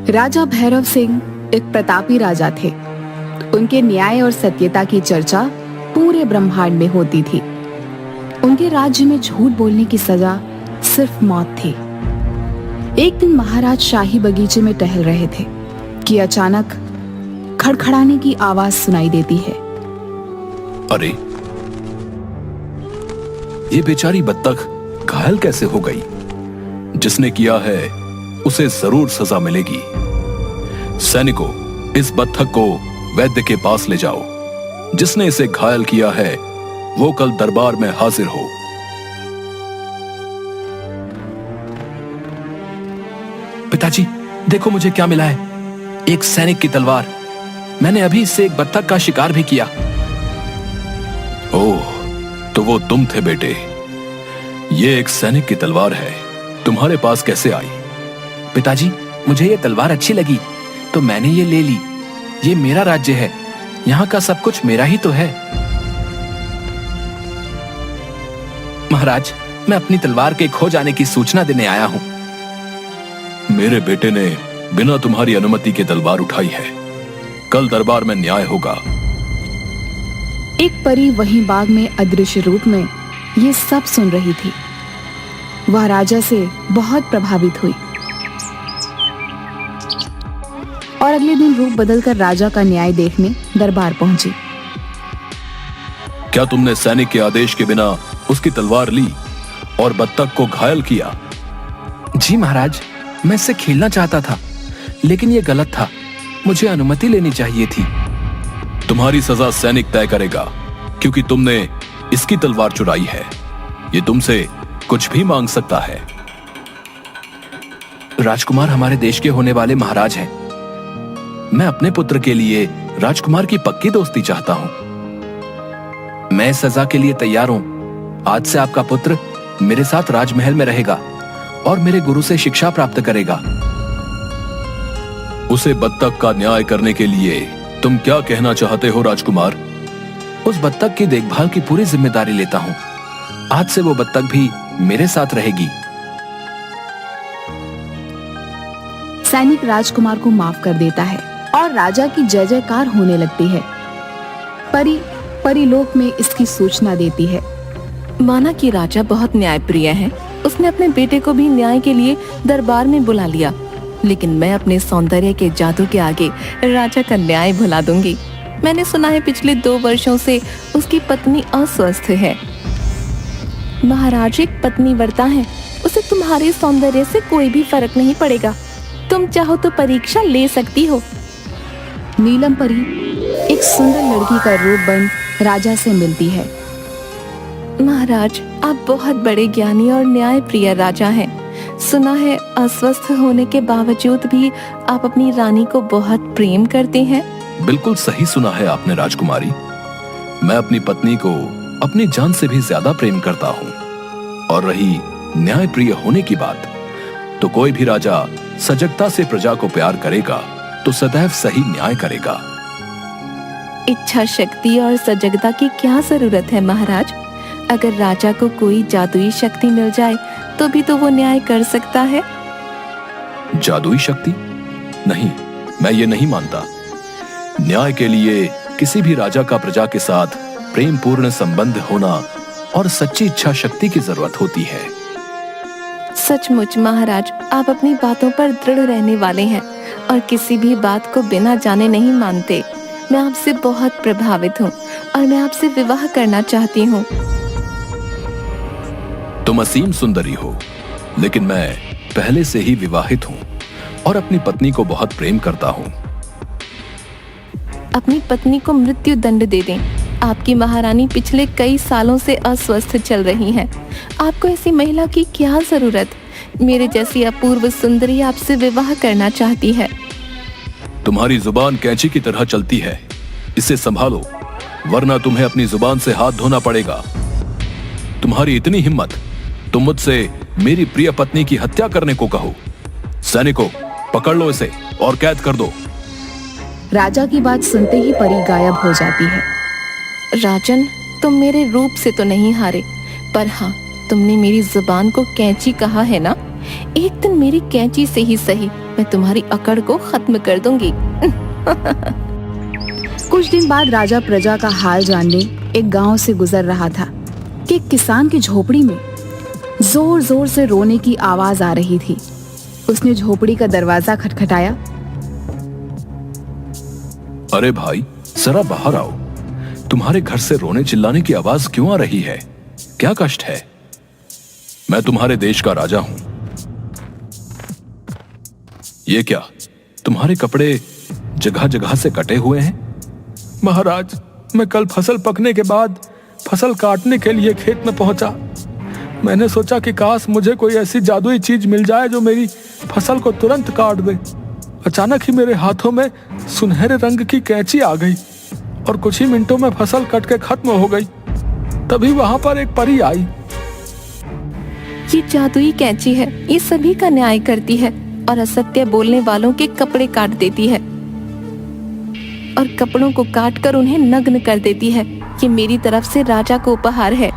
राजा भैरव सिंह एक प्रतापी राजा थे। उनके न्याय और सत्यता की चर्चा पूरे ब्रह्मांड में होती थी। उनके राज्य में झूठ बोलने की सजा सिर्फ मौत थी। एक दिन महाराज शाही बगीचे में टहल रहे थे कि अचानक खड़खड़ाने की आवाज सुनाई देती है। अरे, ये बेचारी बत्तख घायल कैसे हो गई? जिसने किया है उसे जरूर सजा मिलेगी। सैनिकों, इस बत्तख को वैद्य के पास ले जाओ। जिसने इसे घायल किया है वो कल दरबार में हाजिर हो। पिताजी, देखो मुझे क्या मिला है। एक सैनिक की तलवार। मैंने अभी इससे एक बत्तख का शिकार भी किया। ओह, तो वो तुम थे बेटे। ये एक सैनिक की तलवार है, तुम्हारे पास कैसे आई? पिताजी, मुझे ये तलवार अच्छी लगी तो मैंने ये ले ली। ये मेरा राज्य है, यहाँ का सब कुछ मेरा ही तो है। महाराज, मैं अपनी तलवार के खो जाने की सूचना देने आया हूँ। मेरे बेटे ने बिना तुम्हारी अनुमति के तलवार उठाई है। कल दरबार में न्याय होगा। एक परी वहीं बाग में अदृश्य रूप में ये सब सुन रही थी। वह राजा से बहुत प्रभावित हुई और अगले दिन रूप बदलकर राजा का न्याय देखने दरबार पहुंची। क्या तुमने सैनिक के आदेश के बिना उसकी तलवार ली और बत्तख को घायल किया? जी महाराज, मैं इससे खेलना चाहता था, लेकिन ये गलत था। मुझे अनुमति लेनी चाहिए थी। तुम्हारी सजा सैनिक तय करेगा, क्योंकि तुमने इसकी तलवार चुराई है। ये तुमसे कुछ भी मांग सकता है। राजकुमार हमारे देश के होने वाले महाराज हैं। मैं अपने पुत्र के लिए राजकुमार की पक्की दोस्ती चाहता हूं। मैं सजा के लिए तैयार हूं। आज से आपका पुत्र मेरे साथ राजमहल में रहेगा और मेरे गुरु से शिक्षा प्राप्त करेगा। उसे बत्तख का न्याय करने के लिए तुम क्या कहना चाहते हो राजकुमार? उस बत्तख की देखभाल की पूरी जिम्मेदारी लेता हूं। आज से वो बत्तख भी मेरे साथ रहेगी। सैनिक राजकुमार को माफ कर देता है और राजा की जय जयकार होने लगती है। परीलोक में इसकी सूचना देती है। माना कि राजा बहुत न्यायप्रिय है। उसने अपने बेटे को भी न्याय के लिए दरबार में बुला लिया, लेकिन मैं अपने सौंदर्य के जादू के आगे राजा का न्याय भुला दूंगी। मैंने सुना है पिछले 2 वर्षों से उसकी पत्नी अस्वस्थ है। महाराज एक पत्नी व्रता है, उसे तुम्हारे सौंदर्य से कोई भी फर्क नहीं पड़ेगा। तुम चाहो तो परीक्षा ले सकती हो। नीलम परी एक सुंदर लड़की का रूप बन राजा से मिलती है। महाराज, आप बहुत बड़े ज्ञानी और न्यायप्रिय राजा हैं। सुना है अस्वस्थ होने के बावजूद भी आप अपनी रानी को बहुत प्रेम करते हैं। बिल्कुल सही सुना है आपने राजकुमारी। मैं अपनी पत्नी को अपनी जान से भी ज्यादा प्रेम करता हूँ। और रही न्यायप्रिय होने की बात, तो कोई भी राजा सजगता से प्रजा को प्यार करेगा तो सदैव सही न्याय करेगा। इच्छा शक्ति और सजगता की क्या जरूरत है महाराज? अगर राजा को कोई जादुई शक्ति मिल जाए तो भी तो वो न्याय कर सकता है। जादुई शक्ति? नहीं, मैं ये नहीं मानता। न्याय के लिए किसी भी राजा का प्रजा के साथ प्रेम पूर्ण संबंध होना और सच्ची इच्छा शक्ति की जरूरत होती है। सचमुच महाराज, आप अपनी बातों पर दृढ़ रहने वाले हैं और किसी भी बात को बिना जाने नहीं मानते। मैं आपसे बहुत प्रभावित हूँ और मैं आपसे विवाह करना चाहती हूँ। तुम असीम सुंदरी हो, लेकिन मैं पहले से ही विवाहित हूँ और अपनी पत्नी को बहुत प्रेम करता हूँ। अपनी पत्नी को मृत्यु दंड दे दें। आपकी महारानी पिछले कई सालों से अस्वस्थ चल रही हैं। आपको ऐसी महिला की क्या जरूरत? मेरे जैसी अपूर्व सुंदरी आपसे विवाह करना चाहती है। तुम्हारी जुबान कैंची की तरह चलती है, इसे संभालो, वरना तुम्हें अपनी जुबान से हाथ धोना पड़ेगा। तुम्हारी इतनी हिम्मत, तुम मुझसे मेरी प्रिय पत्नी की हत्या करने को कहो। सैनिकों, पकड़ लो इसे और कैद कर दो। राजा की बात सुनते ही परी गायब हो जाती है। राजन, तुम मेरे रूप से तो नहीं हारे, पर हाँ, तुमने मेरी जुबान को कैंची कहा है ना, एक दिन मेरी कैंची से ही सही मैं तुम्हारी अकड़ को खत्म कर दूंगी। कुछ दिन बाद राजा प्रजा का हाल जानने एक गांव से गुजर रहा था कि एक किसान की झोपड़ी में जोर जोर से रोने की आवाज आ रही थी। उसने झोपड़ी का दरवाजा खटखटाया। अरे भाई, जरा बाहर आओ। तुम्हारे घर से रोने चिल्लाने की आवाज क्यों आ रही है? क्या कष्ट है? मैं तुम्हारे देश का राजा हूं। ये क्या, तुम्हारे कपड़े जगह जगह से कटे हुए हैं? महाराज, मैं कल फसल पकने के बाद फसल काटने के लिए खेत में पहुंचा। मैंने सोचा कि काश मुझे कोई ऐसी जादुई चीज मिल जाए जो मेरी फसल को तुरंत काट दे। अचानक ही मेरे हाथों में सुनहरे रंग की कैंची आ गई और कुछ ही मिनटों में फसल कट के खत्म हो गई। तभी वहां पर एक परी आई। ये जादुई कैंची है, ये सभी का न्याय करती है और असत्य बोलने वालों के कपड़े काट देती है और कपड़ों को काटकर उन्हें नग्न कर देती है। ये मेरी तरफ से राजा को उपहार है।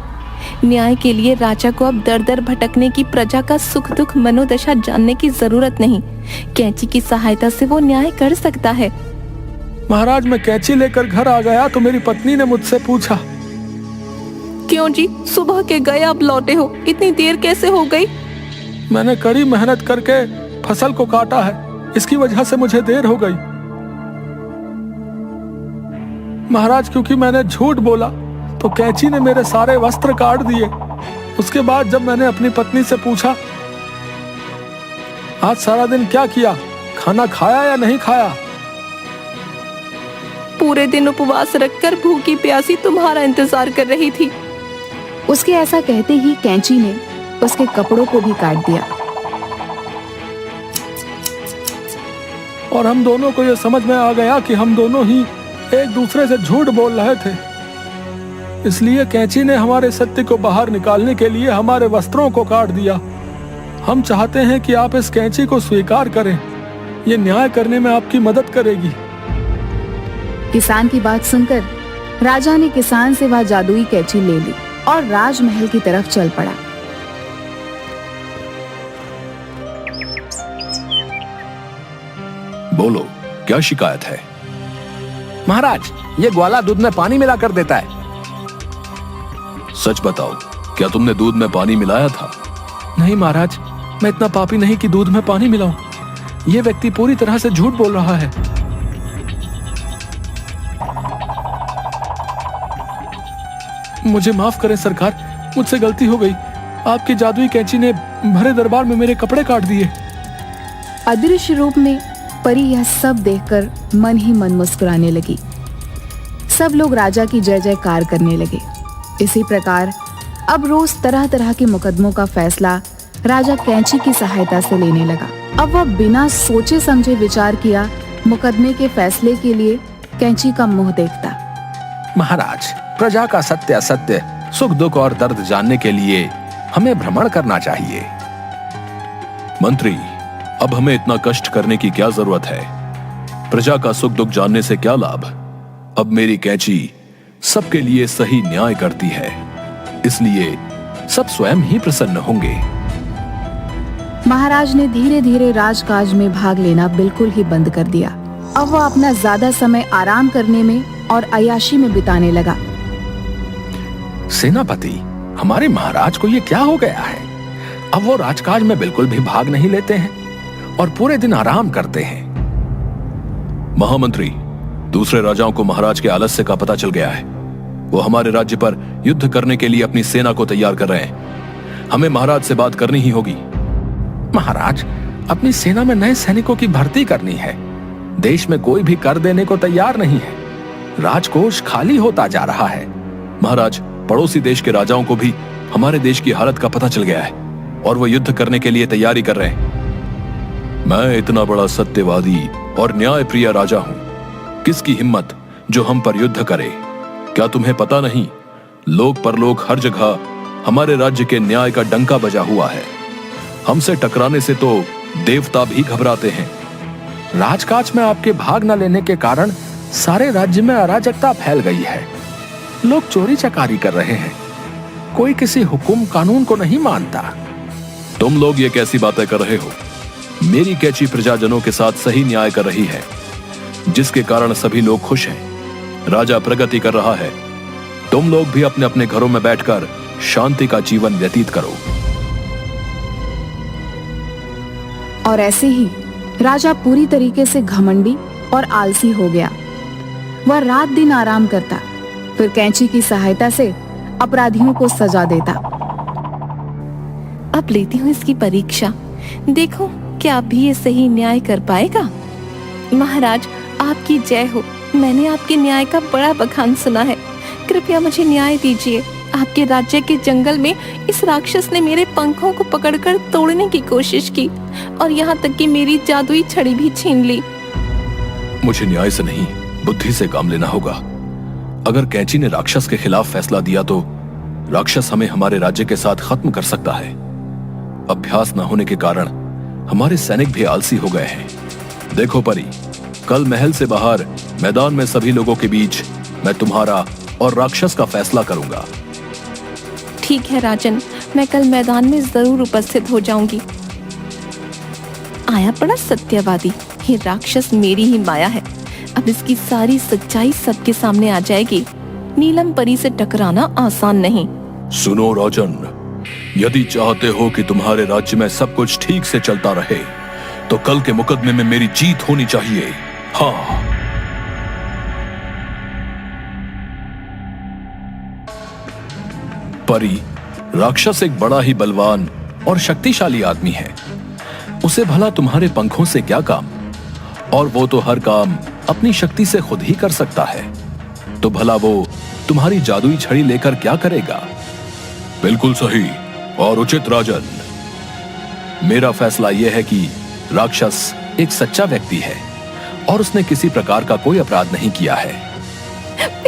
न्याय के लिए राजा को अब दर दर भटकने की प्रजा का सुख दुख मनोदशा जानने की जरूरत नहीं। कैंची की सहायता से वो न्याय कर सकता है। महाराज, मैं कैंची लेकर घर आ गया तो मेरी पत्नी ने मुझसे पूछा, क्यों जी, सुबह के गए अब लौटे हो, इतनी देर कैसे हो गई? मैंने कड़ी मेहनत करके फसल को काटा है, इसकी वजह से मुझे देर हो गई। महाराज, क्योंकि मैंने झूठ बोला तो कैंची ने मेरे सारे वस्त्र काट दिए। उसके बाद जब मैंने अपनी पत्नी से पूछा, आज सारा दिन क्या किया, खाना खाया या नहीं खाया? पूरे दिन उपवास रखकर भूखी प्यासी तुम्हारा इंतजार कर रही थी। उसके ऐसा कहते ही कैंची ने उसके कपड़ों को भी काट दिया। और हम दोनों को यह समझ में आ गया कि हम दोनों ही एक दूसरे से झूठ बोल रहे थे। इसलिए कैंची ने हमारे सत्य को बाहर निकालने के लिए हमारे वस्त्रों को काट दिया। हम चाहते हैं कि आप इस कैंची को स्वीकार करें, ये न्याय करने में आपकी मदद करेगी। किसान की बात सुनकर राजा ने किसान से वह जादुई कैंची ले ली और राजमहल की तरफ चल पड़ा। बोलो, क्या शिकायत है? महाराज, ये ग्वाला दूध में पानी मिला कर देता है। सच बताओ, क्या तुमने दूध में पानी मिलाया था? नहीं महाराज, मैं इतना पापी नहीं कि दूध में पानी मिलाऊं। ये व्यक्ति पूरी तरह से झूठ बोल रहा है। मुझे माफ करें सरकार, मुझसे गलती हो गई। आपकी जादुई कैंची ने भरे दरबार में मेरे कपड़े काट दिए। अदृश्य रूप में परी यह सब देखकर मन ही मन मुस्कुराने लगी। सब लोग राजा की जय जयकार करने लगे। इसी प्रकार अब रोज तरह तरह के मुकदमों का फैसला राजा कैंची की सहायता से लेने लगा। अब वह बिना सोचे समझे विचार किया मुकदमे के फैसले के लिए कैंची का मुंह देखता। महाराज, प्रजा का सत्य असत्य, सुख दुख और दर्द जानने के लिए हमें भ्रमण करना चाहिए। मंत्री, अब हमें इतना कष्ट करने की क्या जरूरत है? प्रजा का सुख दुख जानने से क्या लाभ? अब मेरी कैंची सबके लिए सही न्याय करती है, इसलिए सब स्वयं ही प्रसन्न होंगे। महाराज ने धीरे धीरे राजकाज में भाग लेना बिल्कुल ही बंद कर दिया। अब वह अपना ज्यादा समय आराम करने में और अय्याशी में बिताने लगा। सेनापति, हमारे महाराज को ये क्या हो गया है? अब वो राजकाज में बिल्कुल भी भाग नहीं लेते हैं और पूरे दिन आराम करते हैं। महामंत्री, दूसरे राजाओं को महाराज के आलस्य का पता चल गया है। वो हमारे राज्य पर युद्ध करने के लिए अपनी सेना को तैयार कर रहे हैं। हमें महाराज से बात करनी ही होगी। महाराज, अपनी सेना में नए सैनिकों की भर्ती करनी है। देश में कोई भी कर देने को तैयार नहीं है। राजकोष खाली होता जा रहा है। महाराज, पड़ोसी देश के राजाओं को भी हमारे देश की हालत का पता चल गया है और वो युद्ध करने के लिए तैयारी कर रहे हैं। मैं इतना बड़ा सत्यवादी और न्याय प्रिय राजा हूं, किसकी हिम्मत जो हम पर युद्ध करे? क्या तुम्हें पता नहीं, लोक परलोक हर जगह हमारे राज्य के न्याय का डंका बजा हुआ है। हमसे टकराने से तो देवता भी घबराते हैं। राजकाज में आपके भाग न लेने के कारण सारे राज्य में अराजकता फैल गई है। लोग चोरी चकारी कर रहे हैं। कोई किसी हुकुम कानून को नहीं मानता। तुम लोग ये कैसी बातें कर रहे हो? मेरी कैची प्रजाजनों के साथ सही न्याय कर रही है, जिसके कारण सभी लोग खुश हैं। राजा प्रगति कर रहा है। तुम लोग भी अपने अपने घरों में बैठकर शांति का जीवन व्यतीत करो। और ऐसे ही राजा पूरी तरीके से घमंडी और आलसी हो गया। वह रात दिन आराम करता, फिर कैंची की सहायता से अपराधियों को सजा देता। अब लेती हूँ इसकी परीक्षा, देखो क्या अब भी ये सही न्याय कर पाएगा। महाराज आपकी जय हो। मैंने आपके न्याय का बड़ा बखान सुना है, कृपया मुझे न्याय दीजिए। आपके राज्य के जंगल में इस राक्षस ने मेरे पंखों को पकड़कर तोड़ने की कोशिश की और यहाँ तक कि मेरी जादुई छड़ी भी छीन ली। मुझे न्याय से नहीं, बुद्धि से काम लेना होगा। अगर कैंची ने राक्षस के खिलाफ फैसला दिया तो राक्षस हमें हमारे राज्य के साथ खत्म कर सकता है। अभ्यास न होने के कारण हमारे सैनिक भी आलसी हो गए हैं। देखो परी, कल महल से बाहर मैदान में सभी लोगों के बीच मैं तुम्हारा और राक्षस का फैसला करूंगा। ठीक है राजन, मैं कल मैदान में जरूर उपस्थित हो जाऊंगी। आया बड़ा सत्यवादी, ये राक्षस मेरी ही माया है। अब इसकी सारी सच्चाई सबके सामने आ जाएगी। नीलम परी से टकराना आसान नहीं। सुनो राजन, यदि चाहते हो कि तुम्हारे राज्य में सब कुछ ठीक से चलता रहे तो कल के मुकदमे में मेरी जीत होनी चाहिए। हाँ। परी, राक्षस एक बड़ा ही बलवान और शक्तिशाली आदमी है। उसे भला तुम्हारे पंखों से क्या काम? और वो तो हर काम अपनी शक्ति से खुद ही कर सकता है। तो भला वो तुम्हारी जादुई छड़ी लेकर क्या करेगा? बिल्कुल सही और उचित राजन। मेरा फैसला यह है कि राक्षस एक सच्चा व्यक्ति है और उसने किसी प्रकार का कोई अपराध नहीं किया है।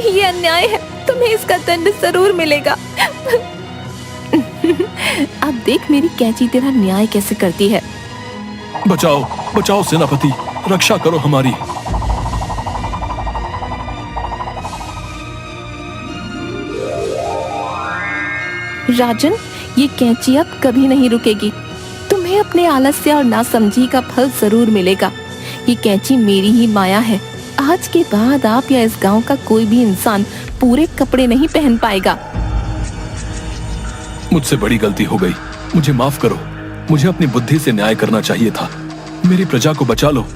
ये अन्याय है, तुम्हें इसका दंड जरूर मिलेगा। अब देख मेरी कैंची तेरा न्याय कैसे करती है। बचाओ, बचाओ सेनापति, रक्षा करो हमारी। राजन, ये कैंची अब कभी नहीं रुकेगी। तुम्हें अपने आलस्य और नासमझी का फल जरूर मिलेगा। ये कैंची मेरी ही माया है। आज के बाद आप या इस गांव का कोई भी इंसान पूरे कपड़े नहीं पहन पाएगा। मुझसे बड़ी गलती हो गई, मुझे माफ करो। मुझे अपनी बुद्धि से न्याय करना चाहिए था। मेरी प्रजा को बचा लो।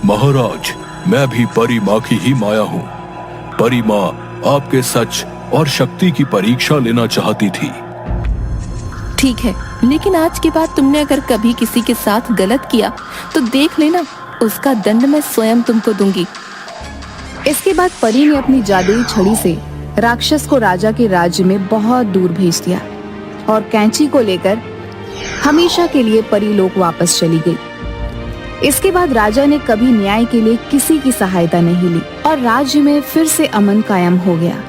महाराज, मैं भी परी माँ की ही माया हूँ। परी माँ आपके सच और शक्ति की परीक्षा लेना चाहती थी। ठीक है, लेकिन आज के बाद तुमने अगर कभी किसी के साथ गलत किया तो देख लेना, उसका दंड मैं स्वयं तुमको दूंगी। इसके बाद परी ने अपनी जादुई छड़ी से राक्षस को राजा के राज्य में बहुत दूर भेज दिया और कैंची को लेकर हमेशा के लिए परी लोक वापस चली गई। इसके बाद राजा ने कभी न्याय के लिए किसी की सहायता नहीं ली और राज्य में फिर से अमन कायम हो गया।